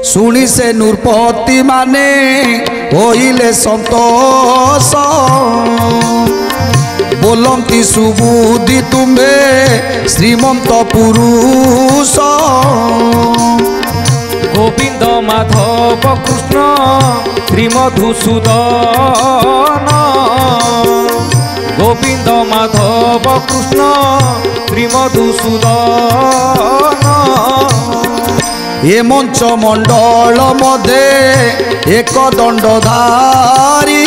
शुणी से नृपति माने होइले संतोष बोलंती सुबुद्धि तुम्हे श्रीमंत पुरुष गोविंद माधव कृष्ण श्रीमधुसूदन गोविंद माधव कृष्ण श्रीमधुसूदन ए मंच मंडल मध्य एक दंडधारी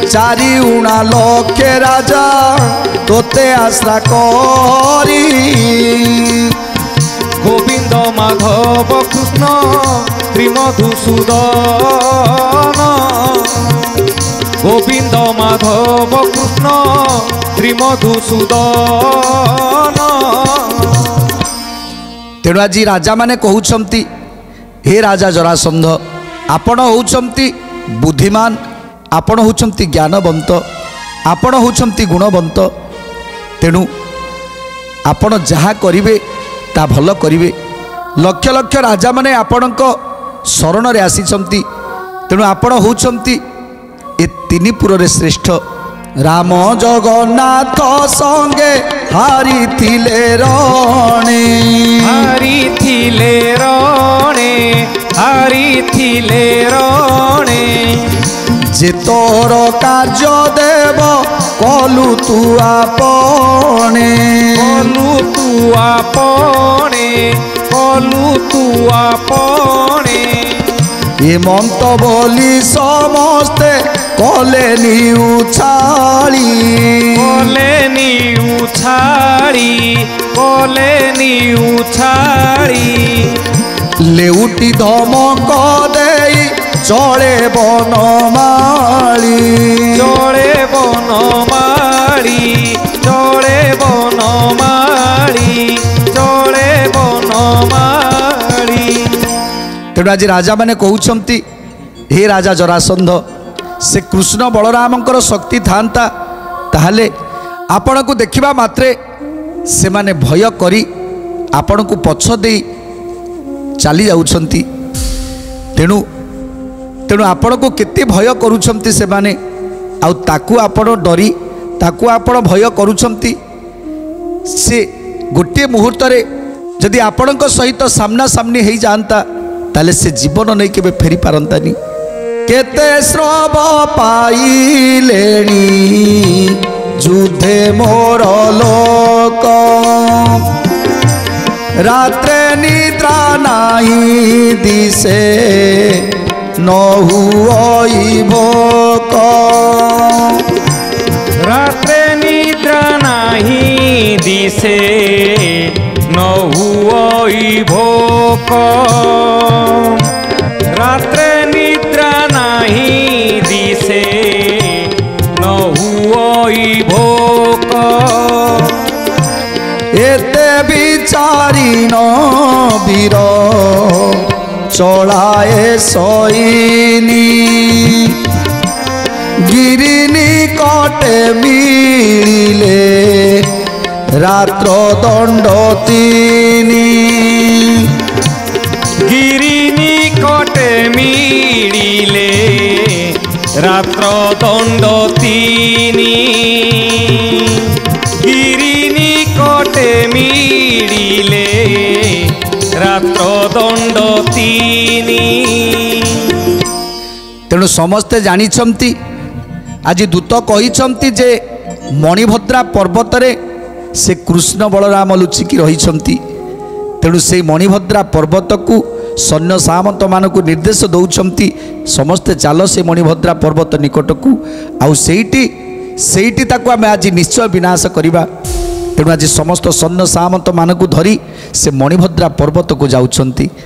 चारि उणा लक्षे राजा तोते आश्रा करी गोविंद माधव कृष्ण श्रीमधुसूदन गोविंद माधव कृष्ण श्रीमधुसूदन तेणु आज राजा माने कहउछंती हे राजा जरासंध आपण होउछंती बुद्धिमान आपण होउछंती ज्ञानवंत आपण होउछंती गुणवंत तेणु आपण जहा करिवे ता भल करिवे लक्ष लक्ष राजा माने आपणक शरण रे आसीछंती तेणु आपण होउछंती ए तीनी पुर रे श्रेष्ठ राम जगन्नाथ संगे हारी थिले रणे हारी थिले रणे हारी थिले रणे जे तोर कार्य देव कलु तू आपणे कलु तू आपणे कलु तू आपणे ये मंत बोली समस्ते कले उछाड़ी कलेनी उछाड़ी कलेनी उछाड़ी लेउटी धमक देई चले बनमाली चले बनमाली चले बनमाली चले बनमाली तेणु आज राजा माने कहउछंती हे राजा जरासंध से कृष्ण बलरामंकर शक्ति थांता ताहले आपण को देखिबा मात्रे से माने भय करी आपण को पछ देई चली जाउछंती तेणु तेणु आपण को केते भय करूछंती से माने आउ ताकू आपण डरी ताकू आपण भय करूछंती से गोटे मुहूर्त रे जदि आपणक सहित सामना सामनी हो जाता ताले से जीवन नहीं केबे फेरी पारंतानी केते श्रव पाइलेणी जुधे मोर लोक रात्रे निद्रा नाही दिसे न हुई भोक रात्रे निद्रा नाही दिसे न हुई भोक रात्रे निद्रा नाही दिसे न हुई भोक एते विचारी न वीर चलाए सईनी गिरिनी कटे मिले रात्र दंड तीनी गिरिनी कटे मिले रात्र दंड तीनी गिरिनी कटे मिले रात्र दंड तीनी तेणु समस्ते जानिछंती आज दूत कहिछंती जे मणिभद्रा पर्वत रे से कृष्ण बलराम लुचिकी रहिछंती तेणु से मणिभद्रा पर्वत को सैन्य सामंत मानक निर्देश दौरान समस्ते चाल से मणिभद्रा पर्वत निकट को आउ सेठी ताकू आम आज निश्चय विनाश करवा तेणु आज समस्त सैन्य सामंत मानक धरी से मणिभद्रा पर्वत को जाउछंती।